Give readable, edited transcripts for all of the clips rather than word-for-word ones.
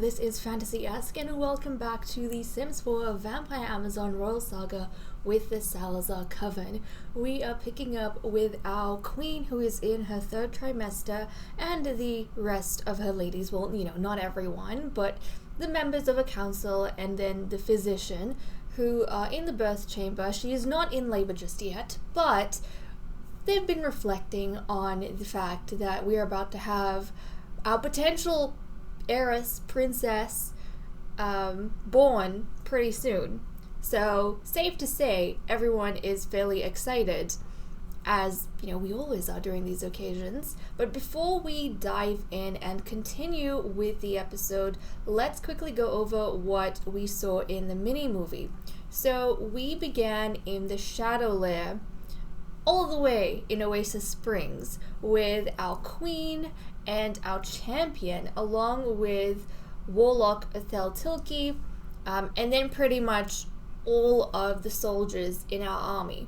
this is FantasyEsque and welcome back to the Sims 4 Vampire Amazon Royal Saga with the Salazar Coven. We are picking up with our queen who is in her third trimester and the rest of her ladies, well, not everyone, but the members of a council and then the physician who are in the birth chamber. She is not in labor just yet, but they've been reflecting on the fact that we are about to have our potential heiress, princess, born pretty soon. So, safe to say, everyone is fairly excited, as, we always are during these occasions. But before we dive in and continue with the episode, let's quickly go over what we saw in the mini-movie. So, we began in the Shadow Lair, all the way in Oasis Springs, with our queen and our champion, along with Warlock Ethel Tilke, and then pretty much all of the soldiers in our army.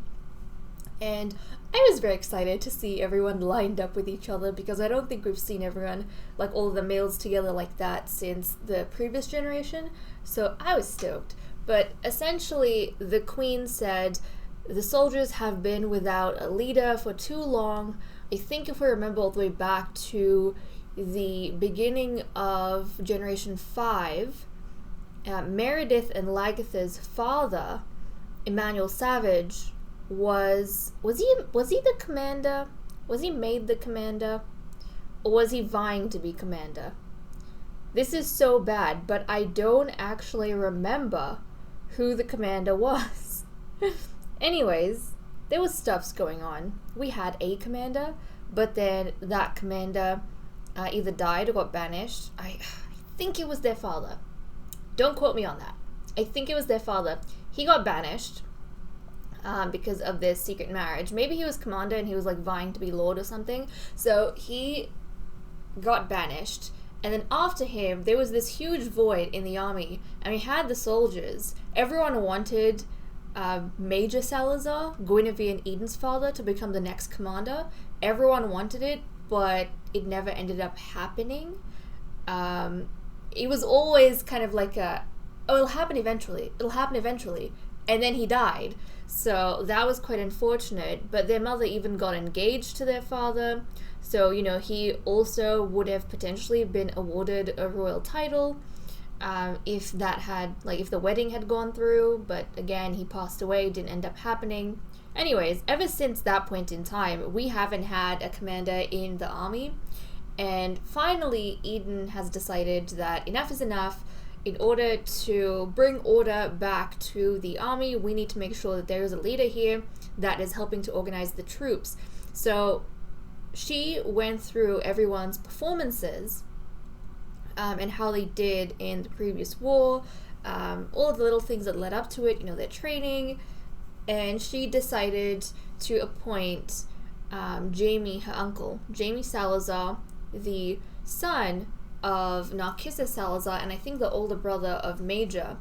And I was very excited to see everyone lined up with each other, because I don't think we've seen everyone, like all of the males together like that since the previous generation, so I was stoked. But essentially, the queen said, the soldiers have been without a leader for too long. I think if we remember all the way back to the beginning of Generation 5, Meredith and Lagatha's father, Emmanuel Savage, was he the commander? Was he made the commander? Or was he vying to be commander? This is so bad, but I don't actually remember who the commander was. Anyways, there was stuffs going on. We had a commander, but then that commander either died or got banished. I think it was their father. Don't quote me on that. I think it was their father. He got banished because of their secret marriage. Maybe he was commander and he was like vying to be lord or something. So he got banished. And then after him, there was this huge void in the army. And we had the soldiers. Everyone wanted Major Salazar, Guinevere and Eden's father, to become the next commander. Everyone wanted it, but it never ended up happening. It was always kind of like it'll happen eventually, and then he died. So that was quite unfortunate, but their mother even got engaged to their father, so, he also would have potentially been awarded a royal title, if the wedding had gone through, but again, he passed away, didn't end up happening. Anyways, ever since that point in time, we haven't had a commander in the army, and finally, Eden has decided that enough is enough. In order to bring order back to the army, we need to make sure that there is a leader here that is helping to organize the troops. So she went through everyone's performances, and how they did in the previous war, all of the little things that led up to it, their training, and she decided to appoint Jamie, her uncle, Jamie Salazar, the son of Narcissa Salazar, and I think the older brother of Major,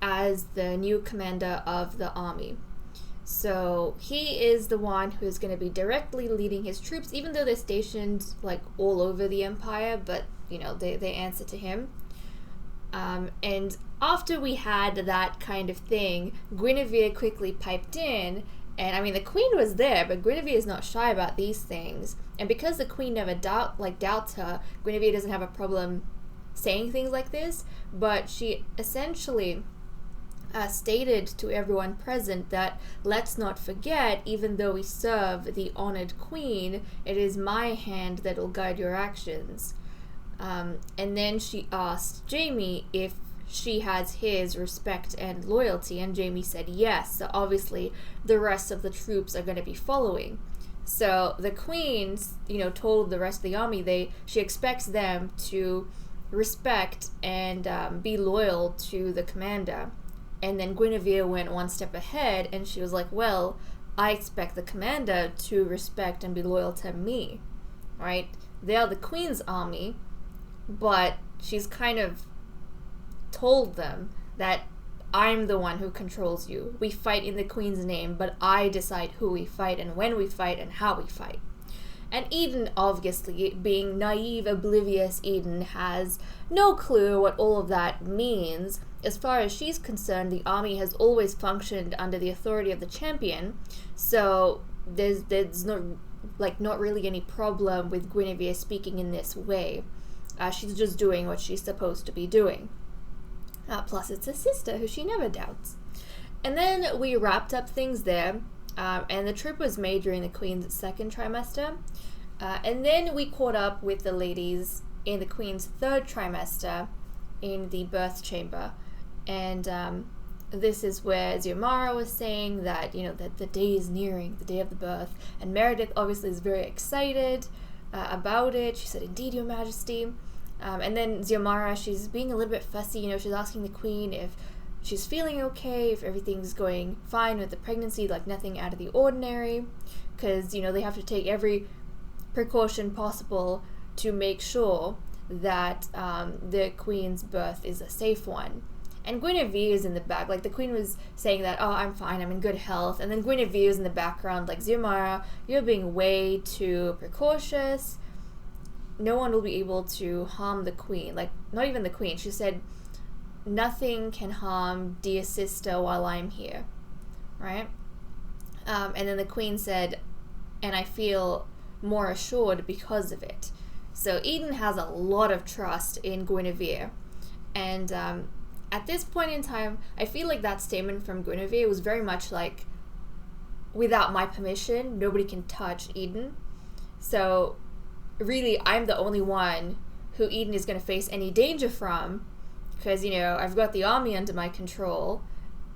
as the new commander of the army. So he is the one who is going to be directly leading his troops, even though they're stationed like all over the empire, but they answer to him. And after we had that kind of thing, Guinevere quickly piped in, and the queen was there, but Guinevere is not shy about these things. And because the queen never doubts her, Guinevere doesn't have a problem saying things like this, but she essentially stated to everyone present that, let's not forget, even though we serve the honored queen, it is my hand that will guide your actions. And then she asked Jamie if she has his respect and loyalty, and Jamie said yes. So obviously the rest of the troops are going to be following. So the queen, told the rest of the army she expects them to respect and be loyal to the commander. And then Guinevere went one step ahead, and she was like, well, I expect the commander to respect and be loyal to me, right? They are the queen's army, but she's kind of told them that I'm the one who controls you. We fight in the queen's name, but I decide who we fight and when we fight and how we fight. And Eden, obviously, being naive, oblivious Eden, has no clue what all of that means. As far as she's concerned, the army has always functioned under the authority of the champion, so there's not really any problem with Guinevere speaking in this way. She's just doing what she's supposed to be doing. Plus, it's a sister who she never doubts. And then we wrapped up things there, and the trip was made during the Queen's second trimester. And then we caught up with the ladies in the Queen's third trimester in the birth chamber. And this is where Xiomara was saying that, that the day is nearing, the day of the birth. And Meredith obviously is very excited about it. She said, "Indeed, Your Majesty." And then Xiomara, she's being a little bit fussy. She's asking the Queen if she's feeling okay, if everything's going fine with the pregnancy, like nothing out of the ordinary. Because, they have to take every precaution possible to make sure that the Queen's birth is a safe one. And Guinevere is in the back. Like, the Queen was saying that, "Oh, I'm fine, I'm in good health." And then Guinevere is in the background, like, "Xiomara, you're being way too precautious. No one will be able to harm the Queen." Like, not even the Queen. She said, "Nothing can harm dear sister while I'm here." Right? And then the Queen said, "And I feel more assured because of it." So Eden has a lot of trust in Guinevere. And at this point in time, I feel like that statement from Guinevere was very much like, without my permission, nobody can touch Eden. So really, I'm the only one who Eden is going to face any danger from, because, I've got the army under my control,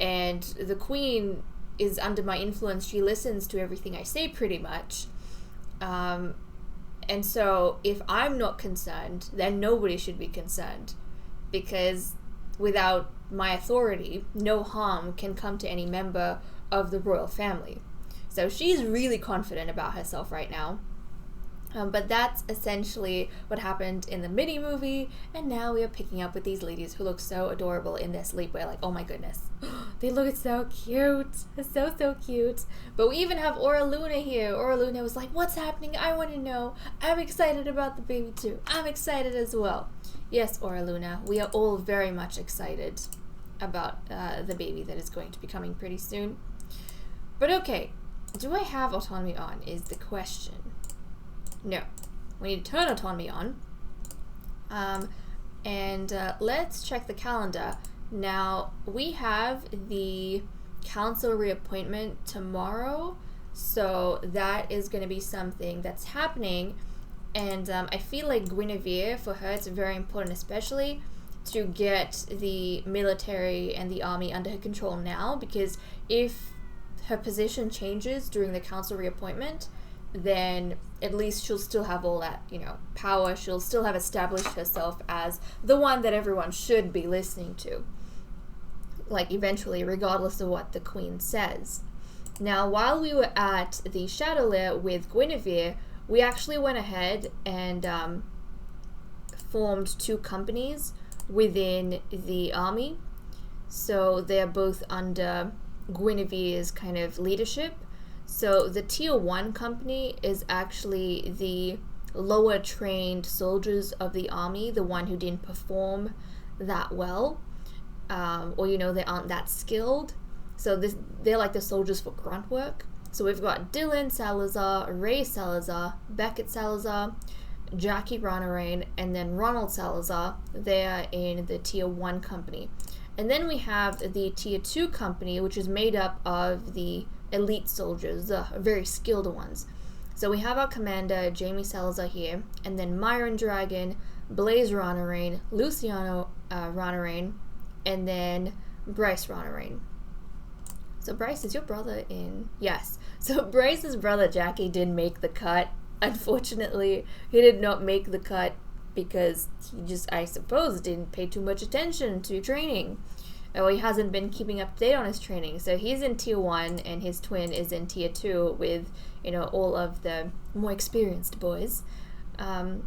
and the Queen is under my influence. She listens to everything I say, pretty much. And so if I'm not concerned, then nobody should be concerned, because without my authority, no harm can come to any member of the royal family. So she's really confident about herself right now. But that's essentially what happened in the mini movie, and now we are picking up with these ladies who look so adorable in their sleepwear. Like, oh my goodness, they look so cute, so cute. But we even have Aura Luna here. Aura Luna was like, "What's happening? I want to know. I'm excited about the baby too. I'm excited as well." Yes, Aura Luna, we are all very much excited about the baby that is going to be coming pretty soon. But okay, do I have autonomy on is the question. No, we need to turn autonomy on. And let's check the calendar. Now, we have the council reappointment tomorrow, so that is going to be something that's happening. And I feel like Guinevere, for her, it's very important, especially to get the military and the army under her control now, because if her position changes during the council reappointment, then at least she'll still have all that, power. She'll still have established herself as the one that everyone should be listening to, like, eventually, regardless of what the Queen says. Now, while we were at the Shadow Lair with Guinevere, we actually went ahead and formed two companies within the army. So they're both under Guinevere's kind of leadership. So the Tier 1 company is actually the lower trained soldiers of the army, the one who didn't perform that well, or they aren't that skilled. So they're like the soldiers for grunt work. So we've got Dylan Salazar, Ray Salazar, Beckett Salazar, Jackie Ranarain, and then Ronald Salazar. They're in the Tier 1 company. And then we have the Tier 2 company, which is made up of the elite soldiers, the very skilled ones. So we have our commander, Jamie Salazar here, and then Myron Dragon, Blaze Ranarain, Luciano Ranarain, and then Bryce Ranarain. So Bryce, is your brother in? Yes. So Bryce's brother Jackie did make the cut. Unfortunately, he did not make the cut because he just, I suppose, didn't pay too much attention to training. Or he hasn't been keeping up to date on his training. So he's in Tier 1 and his twin is in Tier 2 with, all of the more experienced boys. And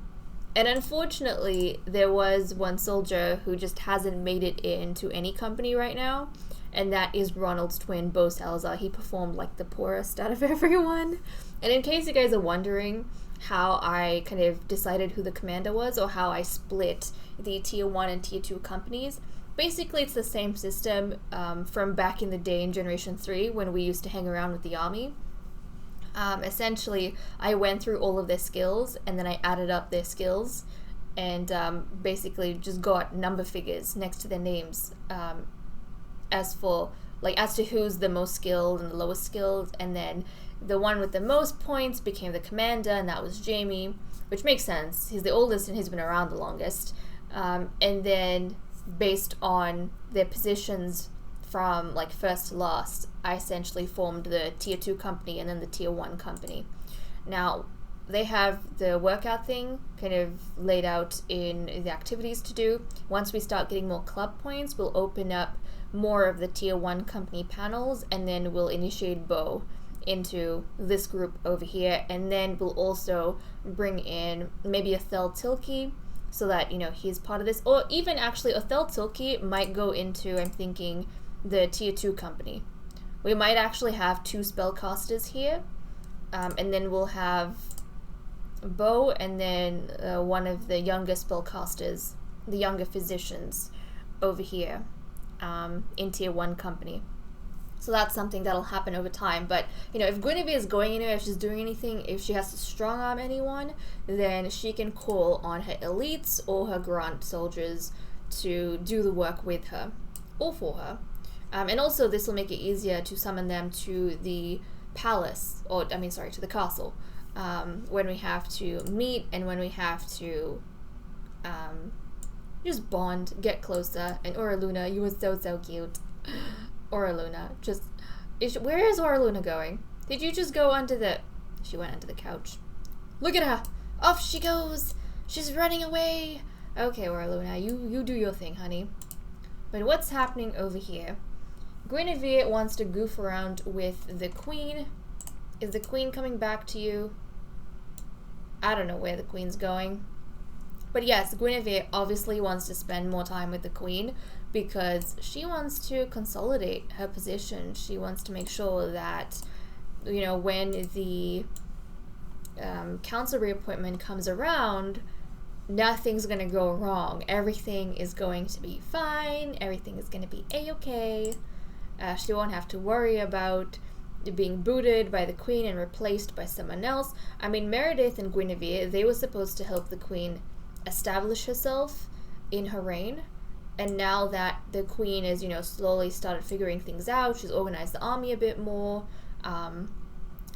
unfortunately, there was one soldier who just hasn't made it into any company right now. and that is Ronald's twin, Bo Salazar. He performed like the poorest out of everyone. And in case you guys are wondering how I kind of decided who the commander was, or how I split the tier 1 and tier 2 companies, basically it's the same system from back in the day in Generation 3 when we used to hang around with the army. Essentially, I went through all of their skills, and then I added up their skills, and basically just got number figures next to their names as to who's the most skilled and the lowest skilled, and then the one with the most points became the commander, and that was Jamie, which makes sense. He's the oldest and he's been around the longest. And then based on their positions from like first to last, I essentially formed the tier 2 company and then the tier 1 company. Now, they have the workout thing kind of laid out in the activities to do. Once we start getting more club points, we'll open up more of the tier 1 company panels, and then we'll initiate Bo into this group over here, and then we'll also bring in maybe Othel Tilke, so that, you know, he's part of this. Or even actually Othel Tilke might go into, I'm thinking, the tier 2 company. We might actually have 2 spellcasters here, and then we'll have Bo and then one of the younger spellcasters, the younger physicians over here in tier 1 company. So that's something that'll happen over time. But, you know, if Guinevere is going anywhere, if she's doing anything, if she has to strong arm anyone, then she can call on her elites or her grunt soldiers to do the work with her or for her. And also this will make it easier to summon them to the palace, to the castle, when we have to meet and when we have to just bond, get closer. And Oraluna, you were so cute. Oraluna, where is Oraluna going? Did you just go under the... She went under the couch. Look at her! Off she goes! She's running away! Okay, Oraluna, you do your thing, honey. But what's happening over here? Guinevere wants to goof around with the queen. Is the queen coming back to you? I don't know where the queen's going. But yes, Guinevere obviously wants to spend more time with the queen because she wants to consolidate her position. She wants to make sure that, you know, when the council reappointment comes around, nothing's going to go wrong. Everything is going to be fine. Everything is going to be a-okay. She won't have to worry about being booted by the queen and replaced by someone else. I mean, Meredith and Guinevere, they were supposed to help the queen establish herself in her reign. And now that the queen is, you know, slowly started figuring things out, she's organized the army a bit more.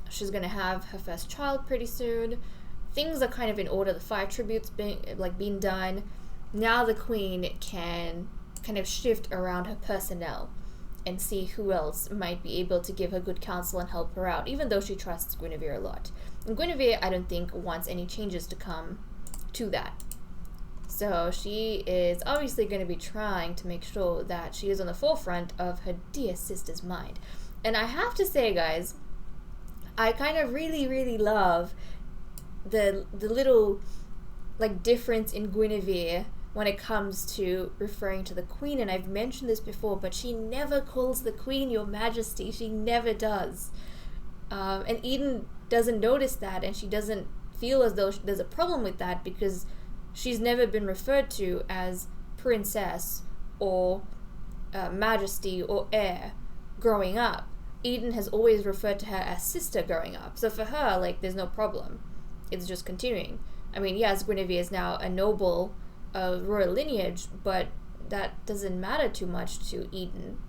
She's going to have her first child pretty soon. Things are kind of in order. The fire tributes being done. Now the queen can kind of shift around her personnel and see who else might be able to give her good counsel and help her out, even though she trusts Guinevere a lot. And Guinevere, I don't think, wants any changes to come to that. So she is obviously going to be trying to make sure that she is on the forefront of her dear sister's mind. And I have to say, guys, I kind of really love the little like difference in Guinevere when it comes to referring to the queen. And I've mentioned this before, but she never calls the queen your majesty. She never does. And Eden doesn't notice that, and she doesn't feel as though there's a problem with that because she's never been referred to as princess or majesty or heir growing up. Eden has always referred to her as sister growing up. So for her, like, there's no problem. It's just continuing. I mean, yes, Guinevere is now a noble royal lineage, but that doesn't matter too much to Eden.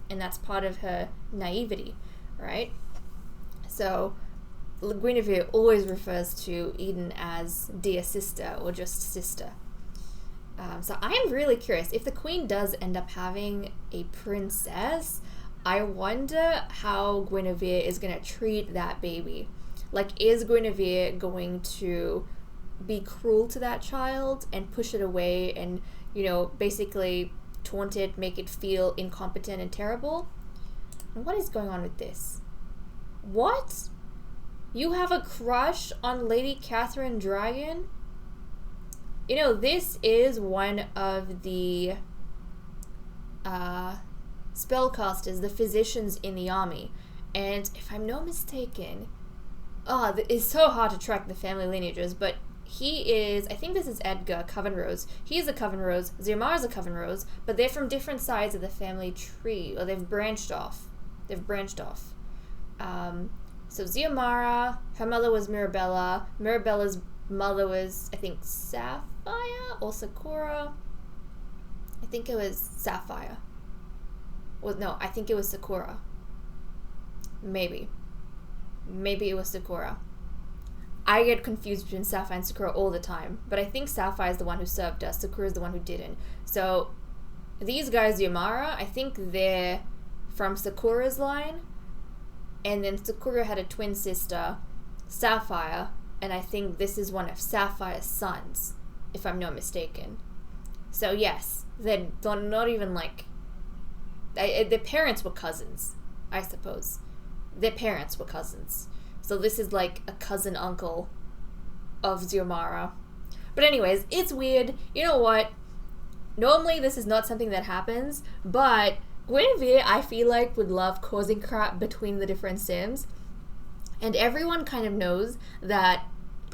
And that's part of her naivety, right? So Guinevere always refers to Eden as dear sister or just sister. So I am really curious. If the queen does end up having a princess, I wonder how Guinevere is going to treat that baby. Like, is Guinevere going to be cruel to that child and push it away and, you know, basically taunt it, make it feel incompetent and terrible? And what is going on with this? What? You have a crush on Lady Catherine Dragon? You know, this is one of the spellcasters, the physicians in the army. And if I'm not mistaken, it's so hard to track the family lineages, but he is, I think this is Edgar Coven Rose. He is a Coven Rose, Xiomara's a Coven Rose, but they're from different sides of the family tree, or they've branched off. So Xiomara, her mother was Mirabella. Mirabella's mother was, I think, Sapphire or Sakura. I think it was Sapphire. Well, no, I think it was Sakura. Maybe it was Sakura. I get confused between Sapphire and Sakura all the time, but I think Sapphire is the one who served us, Sakura is the one who didn't. So these guys, Xiomara, I think they're from Sakura's line, and then Sakura had a twin sister, Sapphire, and I think this is one of Sapphire's sons, if I'm not mistaken. So yes, they're not even like... their parents were cousins, I suppose. Their parents were cousins. So this is like a cousin uncle of Xiomara. But anyways, it's weird. You know what? Normally this is not something that happens, but Guinevere, I feel like, would love causing crap between the different Sims. And everyone kind of knows that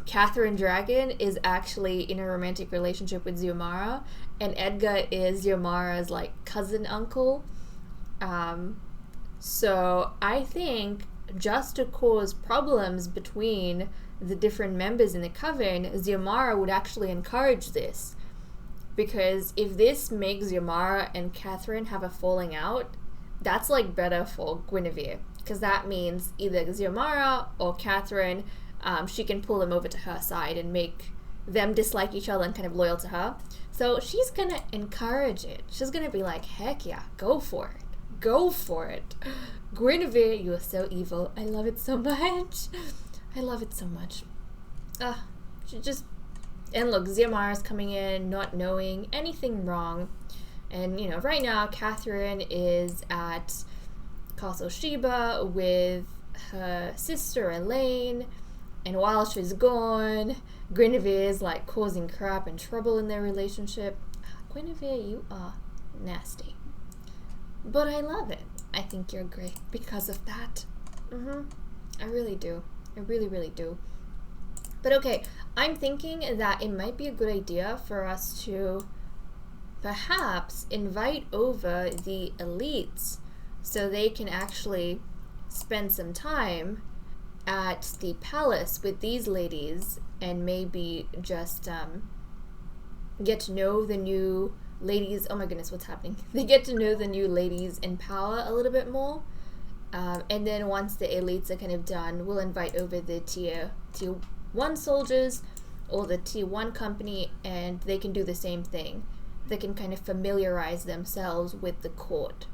Catherine Dragon is actually in a romantic relationship with Xiomara, and Edgar is Xiomara's like cousin uncle. So I think just to cause problems between the different members in the coven, Xiomara would actually encourage this. Because if this makes Xiomara and Catherine have a falling out, that's like better for Guinevere. Because that means either Xiomara or Catherine, she can pull them over to her side and make them dislike each other and kind of loyal to her. So she's gonna encourage it. She's gonna be like, heck yeah, go for it. Go for it. Guinevere, you are so evil. I love it so much. I love it so much. She just... And look, Xiomara's coming in not knowing anything wrong. And, you know, right now, Catherine is at Castle Sheba with her sister Elaine. And while she's gone, Guinevere is, like, causing crap and trouble in their relationship. Guinevere, you are nasty. But I love it. I think you're great because of that. I really do. I really, really do. But okay, I'm thinking that it might be a good idea for us to perhaps invite over the elites so they can actually spend some time at the palace with these ladies and maybe just get to know the new ladies. Oh my goodness, what's happening? They get to know the new ladies in power a little bit more. And then once the elites are kind of done, we'll invite over the tier 1 soldiers or the tier 1 company, and they can do the same thing. They can kind of familiarize themselves with the court.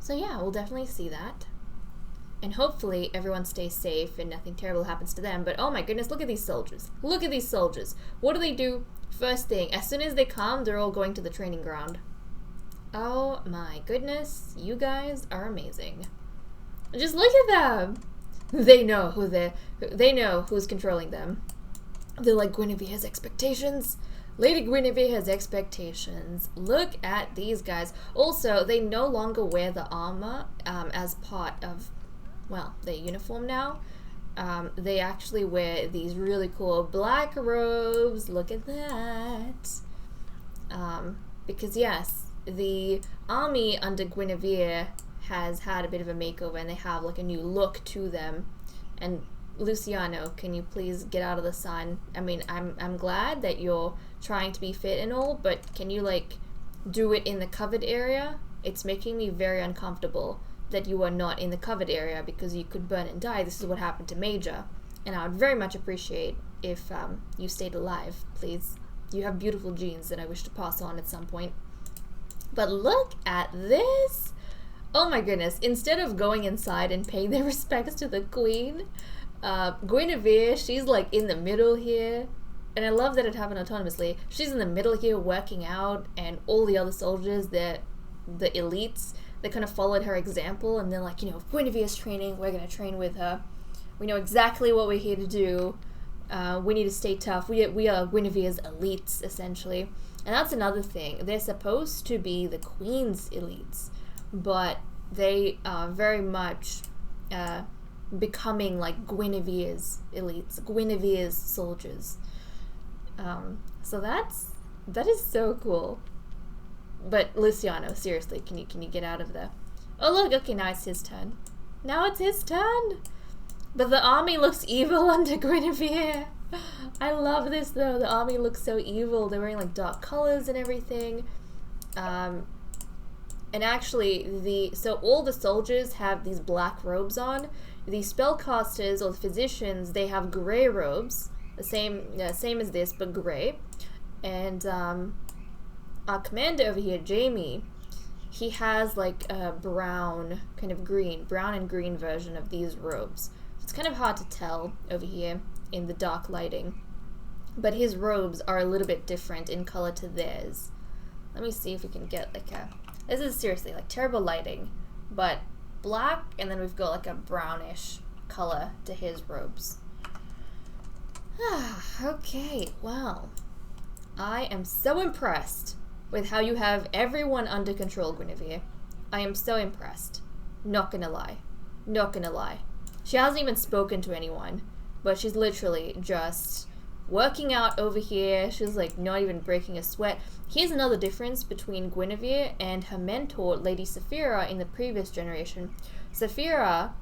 So yeah, we'll definitely see that. And hopefully everyone stays safe and nothing terrible happens to them. But oh my goodness, look at these soldiers. Look at these soldiers. What do? First thing, as soon as they come, they're all going to the training ground. Oh my goodness, you guys are amazing. Just look at them. They know they know who's controlling them. They're like, Guinevere has expectations. Lady Guinevere has expectations. Look at these guys. Also, they no longer wear the armor as part of, well, their uniform now. They actually wear these really cool black robes. Look at that. Because yes, the army under Guinevere has had a bit of a makeover, and they have like a new look to them. And Luciano, can you please get out of the sun? I mean, I'm glad that you're trying to be fit and all, but can you like do it in the covered area? It's making me very uncomfortable that you are not in the covered area because you could burn and die. This is what happened to Major, and I would very much appreciate if you stayed alive, please. You have beautiful genes that I wish to pass on at some point. But look at this. Oh my goodness, instead of going inside and paying their respects to the queen, Guinevere, she's like in the middle here, and I love that it happened autonomously. She's in the middle here working out, and all the other soldiers, the elites, they kind of followed her example, and they're like, you know, if Guinevere's training, we're going to train with her. We know exactly what we're here to do. We need to stay tough. We are Guinevere's elites, essentially. And that's another thing. They're supposed to be the queen's elites, but they are very much becoming like Guinevere's elites, Guinevere's soldiers. So that is so cool. But Luciano, seriously, can you get out of there? Oh look, okay, now it's his turn. Now it's his turn. But the army looks evil under Guinevere. I love this though. The army looks so evil. They're wearing like dark colors and everything. And actually, so all the soldiers have these black robes on. The spellcasters or the physicians, they have gray robes, the same as this, but gray. And our commander over here, Jamie, he has like a brown and green version of these robes. So it's kind of hard to tell over here in the dark lighting, but his robes are a little bit different in color to theirs. Let me see if we can get like this is seriously like terrible lighting, but black, and then we've got like a brownish color to his robes. Okay, well, I am so impressed with how you have everyone under control, Guinevere. I am so impressed. Not gonna lie. She hasn't even spoken to anyone, but she's literally just working out over here. She's like not even breaking a sweat. Here's another difference between Guinevere and her mentor, Lady Saphira, in the previous generation. Saphira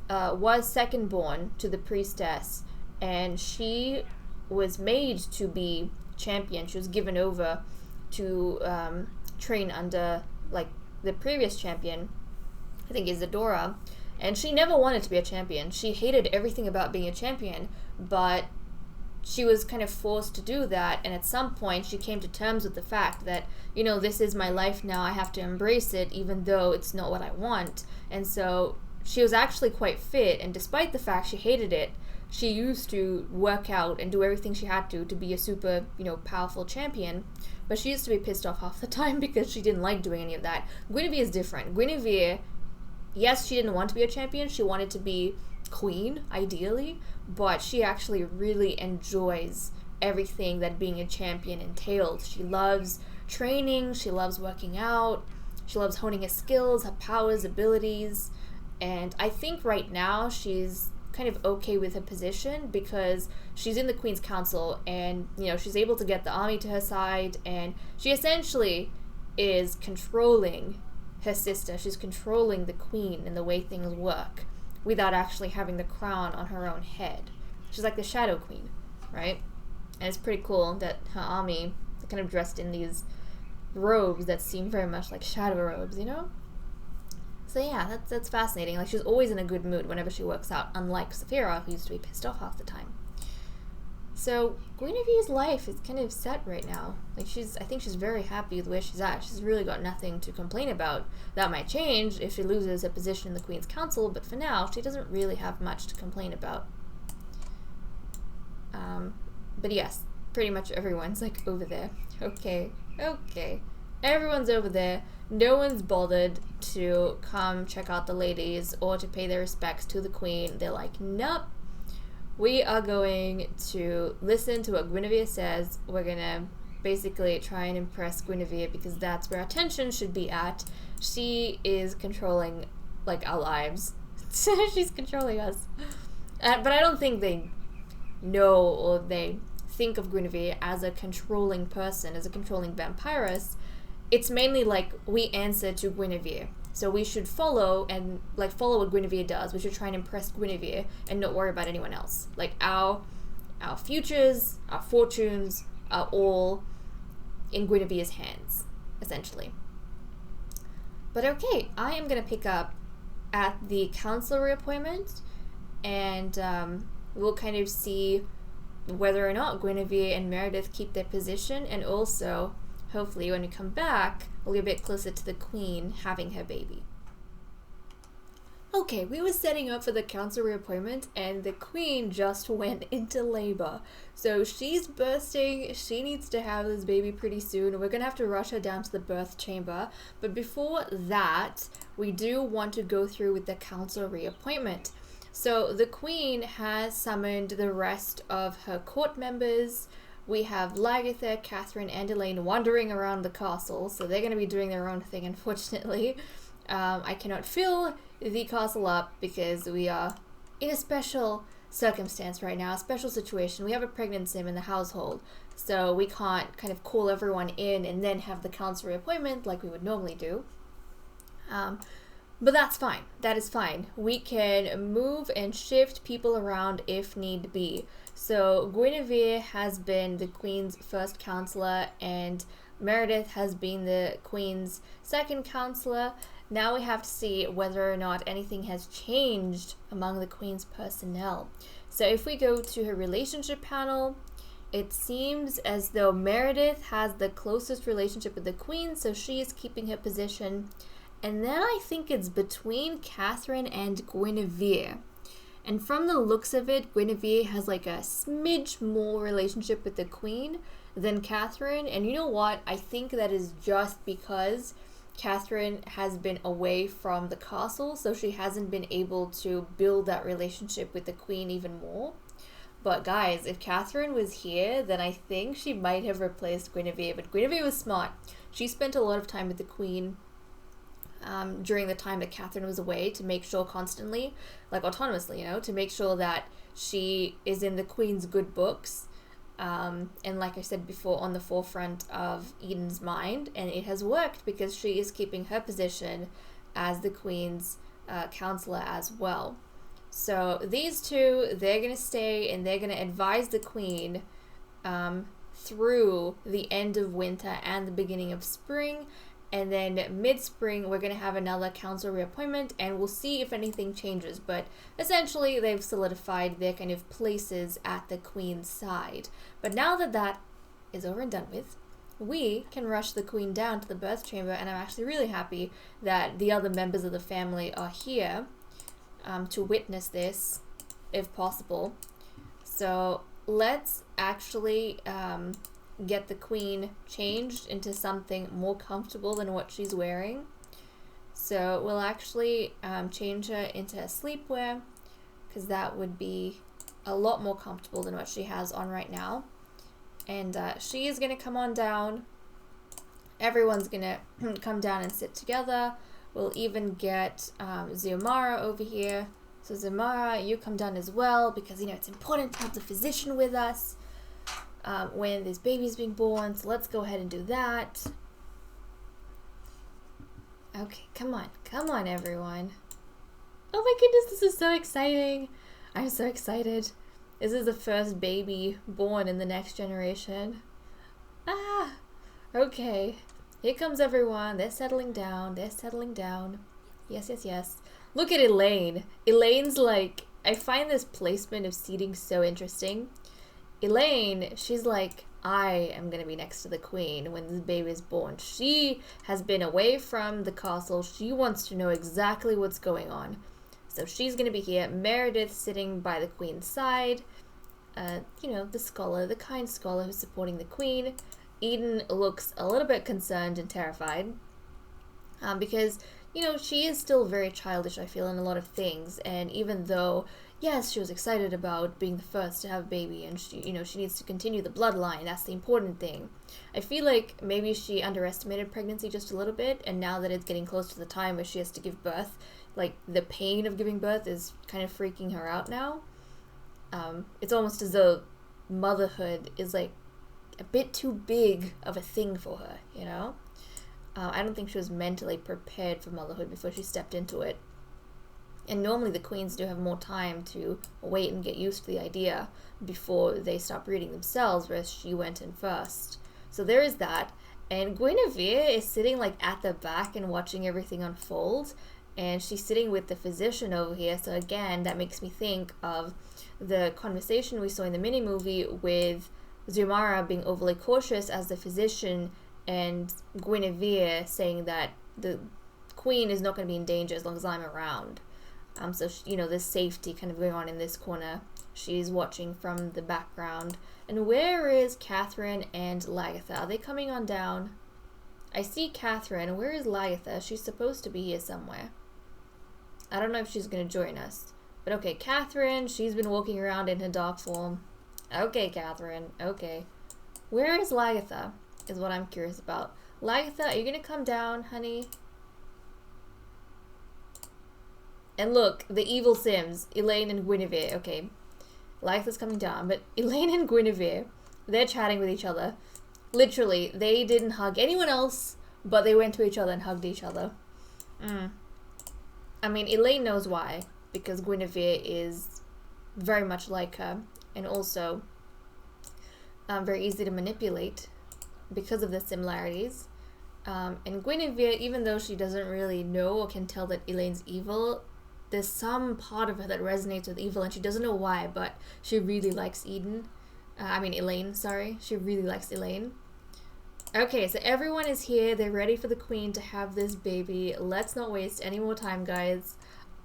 was second born to the priestess, and she was made to be champion. She was given over to train under like the previous champion, I think Isadora, and she never wanted to be a champion. She hated everything about being a champion, but she was kind of forced to do that, and at some point she came to terms with the fact that, you know, this is my life now, I have to embrace it even though it's not what I want. And so she was actually quite fit, and despite the fact she hated it, she used to work out and do everything she had to be a super, powerful champion. But she used to be pissed off half the time because she didn't like doing any of that. Guinevere is different. Guinevere, yes, she didn't want to be a champion. She wanted to be queen, ideally. But she actually really enjoys everything that being a champion entailed. She loves training. She loves working out. She loves honing her skills, her powers, abilities. And I think right now she's kind of okay with her position because she's in the Queen's Council, and she's able to get the army to her side, and she essentially is controlling her sister. She's controlling the Queen and the way things work without actually having the crown on her own head. She's like the Shadow Queen, right? And it's pretty cool that her army are kind of dressed in these robes that seem very much like shadow robes, So yeah, that's fascinating. Like, she's always in a good mood whenever she works out, unlike Saphira, who used to be pissed off half the time. So Guinevere's life is kind of set right now. Like, I think she's very happy with where she's at. She's really got nothing to complain about. That might change if she loses her position in the Queen's Council, but for now, she doesn't really have much to complain about. But yes, pretty much everyone's like over there. Okay. Everyone's over there. No one's bothered to come check out the ladies or to pay their respects to the Queen. They're like, nope. We are going to listen to what Guinevere says. We're going to basically try and impress Guinevere because that's where our attention should be at. She is controlling, like, our lives. She's controlling us. But I don't think they know or they think of Guinevere as a controlling person, as a controlling vampiress. It's mainly like we answer to Guinevere. So we should follow what Guinevere does. We should try and impress Guinevere and not worry about anyone else. Like our futures, our fortunes are all in Guinevere's hands, essentially. But okay, I am going to pick up at the council reappointment, and we'll kind of see whether or not Guinevere and Meredith keep their position, and also hopefully when we come back, we'll get a bit closer to the Queen having her baby. Okay, we were setting up for the council reappointment, and the Queen just went into labor. So she's bursting, she needs to have this baby pretty soon. We're gonna have to rush her down to the birth chamber. But before that, we do want to go through with the council reappointment. So the Queen has summoned the rest of her court members, we have Lagatha, Catherine, and Elaine wandering around the castle, so they're going to be doing their own thing, unfortunately. I cannot fill the castle up because we are in a special circumstance right now, a special situation. We have a pregnant sim in the household, so we can't kind of call everyone in and then have the council reappointment like we would normally do. But that's fine. That is fine. We can move and shift people around if need be. So Guinevere has been the Queen's first counselor and Meredith has been the Queen's second counselor. Now we have to see whether or not anything has changed among the Queen's personnel. So if we go to her relationship panel, it seems as though Meredith has the closest relationship with the Queen, so she is keeping her position. And then I think it's between Catherine and Guinevere. And from the looks of it, Guinevere has like a smidge more relationship with the Queen than Catherine. And you know what? I think that is just because Catherine has been away from the castle, so she hasn't been able to build that relationship with the Queen even more. But guys, if Catherine was here, then I think she might have replaced Guinevere. But Guinevere was smart. She spent a lot of time with the Queen during the time that Catherine was away to make sure constantly, like autonomously, you know, to make sure that she is in the Queen's good books. And like I said before, on the forefront of Eden's mind, and it has worked because she is keeping her position as the Queen's counselor as well. So these two, they're going to stay and they're going to advise the Queen through the end of winter and the beginning of spring. And then mid-spring, we're going to have another council reappointment, and we'll see if anything changes. But essentially, they've solidified their kind of places at the Queen's side. But now that that is over and done with, we can rush the Queen down to the birth chamber, and I'm actually really happy that the other members of the family are here to witness this, if possible. So let's actually get the Queen changed into something more comfortable than what she's wearing. So we'll actually change her into a sleepwear, because that would be a lot more comfortable than what she has on right now. And she is going to come on down. Everyone's going to come down and sit together. We'll even get Xiomara over here. So Xiomara, you come down as well, because, you know, it's important to have the physician with us when this baby's being born. So let's go ahead and do that. Okay, come on everyone. Oh my goodness, this is so exciting. I'm so excited. This is the first baby born in the next generation. Okay. Here comes everyone. They're settling down. Yes. Look at Elaine. Elaine's like, I find this placement of seating so interesting. Elaine, she's like, I am going to be next to the Queen when this baby is born. She has been away from the castle. She wants to know exactly what's going on. So she's going to be here. Meredith sitting by the Queen's side. You know, the scholar, the kind scholar who's supporting the Queen. Eden looks a little bit concerned and terrified. Because, you know, she is still very childish, I feel, in a lot of things. And even though, yes, she was excited about being the first to have a baby, and she, you know, she needs to continue the bloodline. That's the important thing. I feel like maybe she underestimated pregnancy just a little bit, and now that it's getting close to the time where she has to give birth, like, the pain of giving birth is kind of freaking her out now. It's almost as though motherhood is, like, a bit too big of a thing for her, you know? I don't think she was mentally prepared for motherhood before she stepped into it. And normally the queens do have more time to wait and get used to the idea before they stop breeding themselves, whereas she went in first. So there is that. And Guinevere is sitting like at the back and watching everything unfold. And she's sitting with the physician over here. So again, that makes me think of the conversation we saw in the mini-movie with Xiomara being overly cautious as the physician, and Guinevere saying that the Queen is not going to be in danger as long as I'm around. So, you know, there's safety kind of going on in this corner. She's watching from the background. And where is Catherine and Lagatha? Are they coming on down? I see Catherine. Where is Lagatha? She's supposed to be here somewhere. I don't know if she's going to join us. But okay, Catherine, she's been walking around in her dark form. Okay, Catherine. Okay. Where is Lagatha? Is what I'm curious about. Lagatha, are you gonna come down, honey? And look, the evil Sims, Elaine and Guinevere. Okay, Lagatha's coming down, but Elaine and Guinevere, they're chatting with each other. Literally, they didn't hug anyone else, but they went to each other and hugged each other. I mean, Elaine knows why, because Guinevere is very much like her, and also very easy to manipulate because of the similarities. And Guinevere, even though she doesn't really know or can tell that Elaine's evil, there's some part of her that resonates with evil, and she doesn't know why, but she really likes Elaine, sorry. She really likes Elaine. Okay, so everyone is here. They're ready for the queen to have this baby. Let's not waste any more time, guys.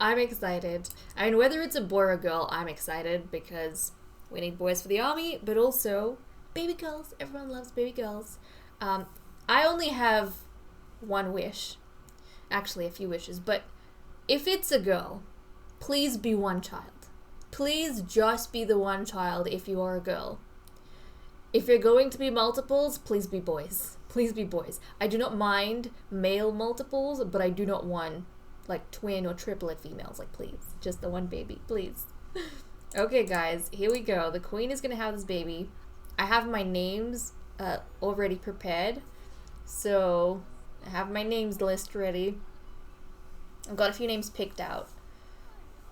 I'm excited. I mean, whether it's a boy or a girl, I'm excited because we need boys for the army, but also baby girls. Everyone loves baby girls. I only have one wish. Actually, a few wishes, but if it's a girl, please be one child. Please just be the one child if you are a girl. If you're going to be multiples, please be boys. Please be boys. I do not mind male multiples, but I do not want like twin or triplet females. Like, please, just the one baby, please. Okay, guys, here we go. The queen is gonna have this baby. I have my names already prepared, so I have my names list ready. I've got a few names picked out,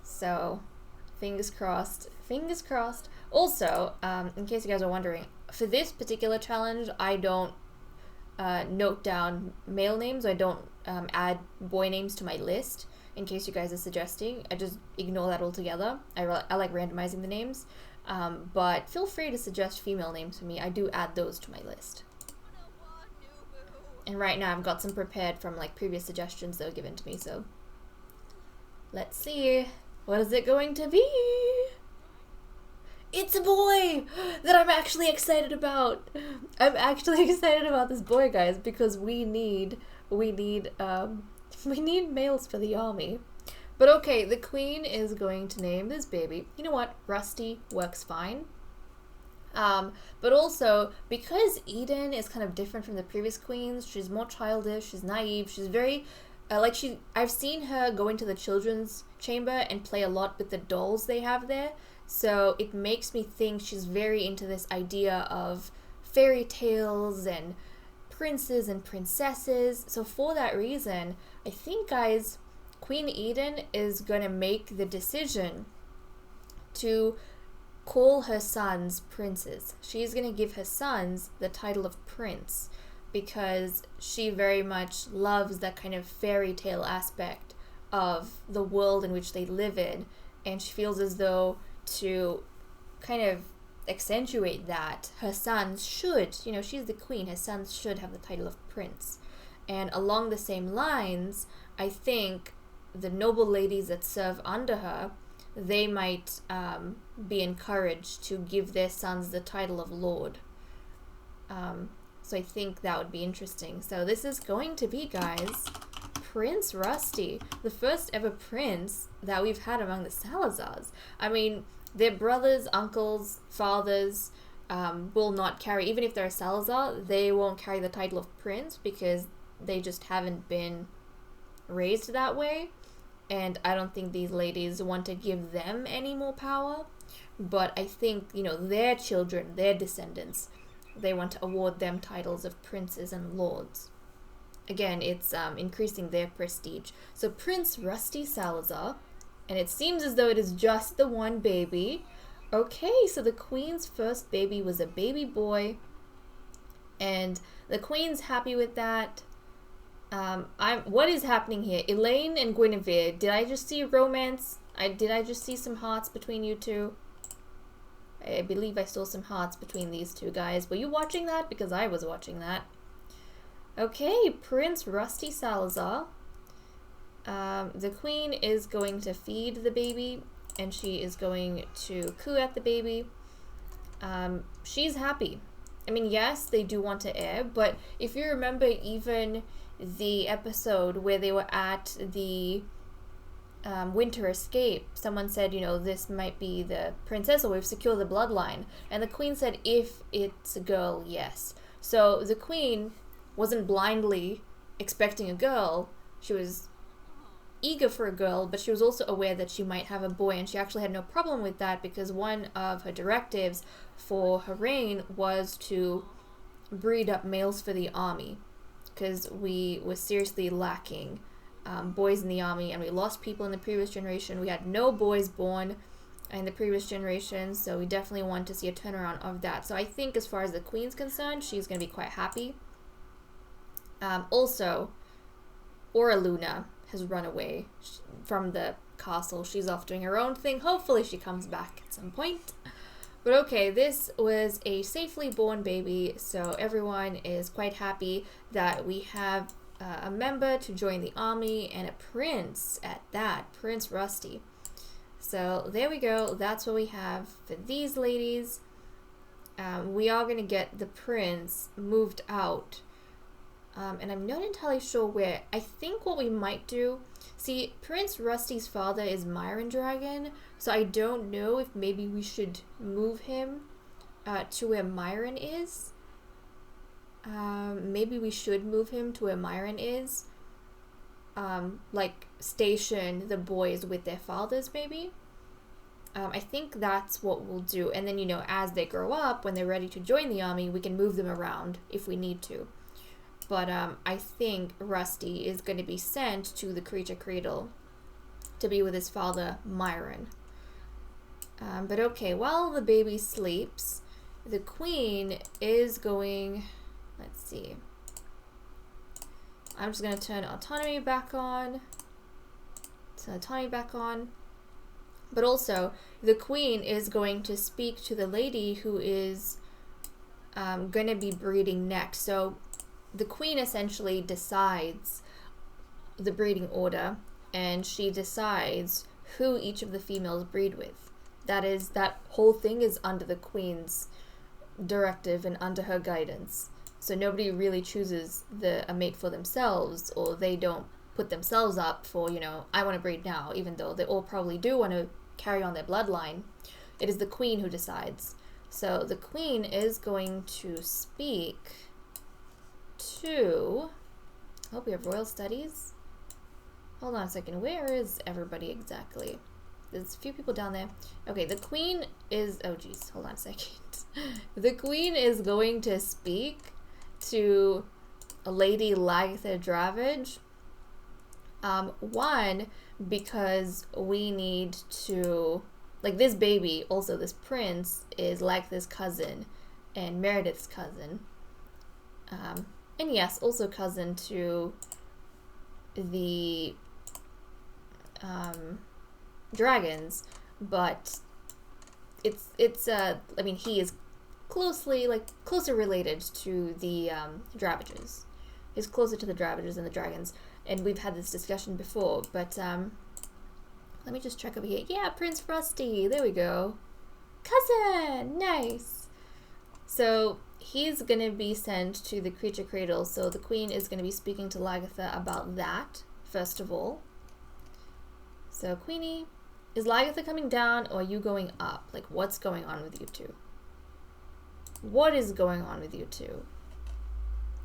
so fingers crossed. Fingers crossed. Also, in case you guys are wondering, for this particular challenge, I don't note down male names. I don't add boy names to my list, in case you guys are suggesting. I just ignore that altogether. I like randomizing the names. But feel free to suggest female names for me. I do add those to my list. And right now I've got some prepared from like previous suggestions that were given to me, so let's see. What is it going to be? It's a boy that I'm actually excited about. I'm actually excited about this boy, guys, because we need males for the army. But okay, the queen is going to name this baby. You know what? Rusty works fine. But also, because Eden is kind of different from the previous queens, she's more childish, she's naive, she's very, I've seen her go into the children's chamber and play a lot with the dolls they have there, so it makes me think she's very into this idea of fairy tales and princes and princesses. So for that reason, I think, guys, Queen Eden is gonna make the decision to call her sons princes. She's gonna give her sons the title of prince because she very much loves that kind of fairy tale aspect of the world in which they live in, and she feels as though to kind of accentuate that, her sons should, you know, she's the queen, her sons should have the title of prince. And along the same lines, I think the noble ladies that serve under her, they might be encouraged to give their sons the title of lord. So I think that would be interesting. So this is going to be, guys, Prince Rusty, the first ever prince that we've had among the Salazars. I mean, their brothers, uncles, fathers will not carry, even if they're a Salazar, they won't carry the title of prince because they just haven't been raised that way. And I don't think these ladies want to give them any more power. But I think, you know, their children, their descendants, they want to award them titles of princes and lords. Again, it's increasing their prestige. So Prince Rusty Salazar, and it seems as though it is just the one baby. Okay, so the queen's first baby was a baby boy, and the queen's happy with that. What is happening here? Elaine and Guinevere, did I just see romance? Did I just see some hearts between you two? I believe I saw some hearts between these two guys. Were you watching that? Because I was watching that. Okay, Prince Rusty Salazar. The queen is going to feed the baby, and she is going to coo at the baby. She's happy. I mean, yes, they do want to heir, but if you remember even the episode where they were at the winter escape, someone said, you know, this might be the princess, or we've secured the bloodline. And the queen said, if it's a girl, yes. So the queen wasn't blindly expecting a girl. She was eager for a girl, but she was also aware that she might have a boy, and she actually had no problem with that, because one of her directives for her reign was to breed up males for the army, because we were seriously lacking boys in the army, and we lost people in the previous generation. We had no boys born in the previous generation, so we definitely want to see a turnaround of that. So I think as far as the queen's concerned, she's going to be quite happy. Also, Aura Luna has run away from the castle. She's off doing her own thing. Hopefully she comes back at some point. But okay, this was a safely born baby, so everyone is quite happy that we have a member to join the army, and a prince at that, Prince Rusty. So there we go. That's what we have for these ladies. We are going to get the prince moved out. And I'm not entirely sure where. I think what we might do... See, Prince Rusty's father is Myron Dragon, so I don't know if maybe we should move him to where Myron is. Maybe we should move him to where Myron is. Like, station the boys with their fathers, maybe. I think that's what we'll do. And then, you know, as they grow up, when they're ready to join the army, we can move them around if we need to. But I think Rusty is going to be sent to the Creature Cradle to be with his father, Myron. But okay, while the baby sleeps, the queen is going... Let's see. I'm just going to turn autonomy back on. Turn autonomy back on. But also, the queen is going to speak to the lady who is going to be breeding next. So the queen essentially decides the breeding order, and she decides who each of the females breed with. That whole thing is under the queen's directive and under her guidance. So nobody really chooses a mate for themselves, or they don't put themselves up for, you know, I want to breed now, even though they all probably do want to carry on their bloodline. It is the queen who decides. So the queen is going to speak to... Oh, we have royal studies. Hold on a second. Where is everybody exactly? There's a few people down there. Okay, the queen is... Oh, geez. Hold on a second. The queen is going to speak to Lady Lagatha Dravage. One, because we need to... Like, this baby, also this prince, is Lagatha's cousin and Meredith's cousin. And yes, also cousin to the dragons, but it's I mean, he is closer related to the Dravages. He's closer to the Dravages than the dragons, and we've had this discussion before, but let me just check over here. Yeah, Prince Rusty, there we go. Cousin, nice. So he's gonna be sent to the Creature Cradle, so the queen is gonna be speaking to Lagatha about that, first of all. So, Queenie, is Lagatha coming down, or are you going up? Like, what's going on with you two? What is going on with you two?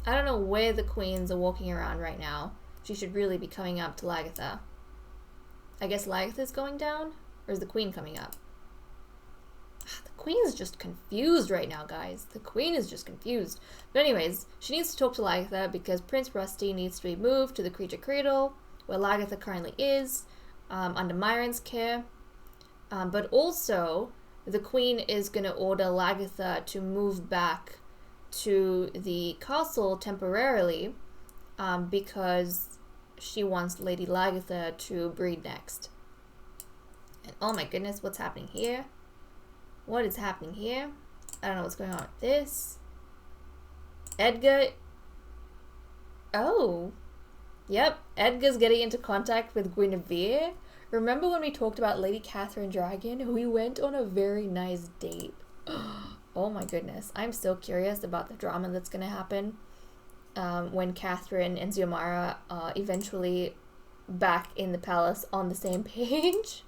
I don't know where the queens are walking around right now. She should really be coming up to Lagatha. I guess Lagatha's going down? Or is the queen coming up? The queen is just confused right now, guys. The queen is just confused. But anyways, she needs to talk to Lagatha because Prince Rusty needs to be moved to the Creature Cradle, where Lagatha currently is, under Myron's care. But also, the queen is going to order Lagatha to move back to the castle temporarily, because she wants Lady Lagatha to breed next. And oh my goodness, what's happening here? What is happening here? I don't know what's going on with this. Edgar... Oh. Yep, Edgar's getting into contact with Guinevere. Remember when we talked about Lady Catherine Dragon? We went on a very nice date. Oh my goodness. I'm so curious about the drama that's going to happen when Catherine and Xiomara eventually back in the palace on the same page.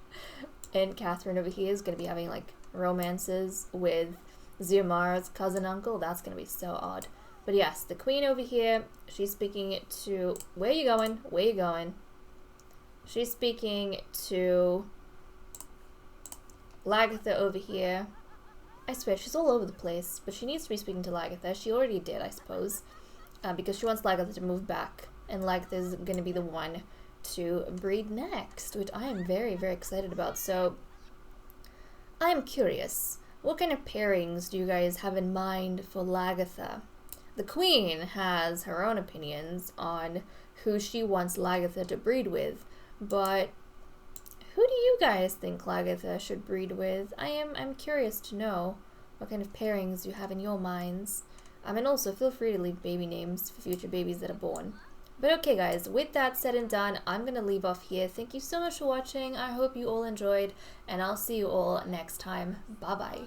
And Catherine over here is going to be having like romances with Xiomara's cousin uncle. That's going to be so odd. But yes, the queen over here, she's speaking to... Where you going? Where you going? She's speaking to Lagatha over here. I swear, she's all over the place. But she needs to be speaking to Lagatha. She already did, I suppose. Because she wants Lagatha to move back. And Lagatha is going to be the one to breed next. Which I am very, very excited about. So, I am curious. What kind of pairings do you guys have in mind for Lagatha? The queen has her own opinions on who she wants Lagatha to breed with, but who do you guys think Lagatha should breed with? I'm curious to know what kind of pairings you have in your minds. And also feel free to leave baby names for future babies that are born. But okay guys, with that said and done, I'm gonna leave off here. Thank you so much for watching. I hope you all enjoyed, and I'll see you all next time. Bye bye.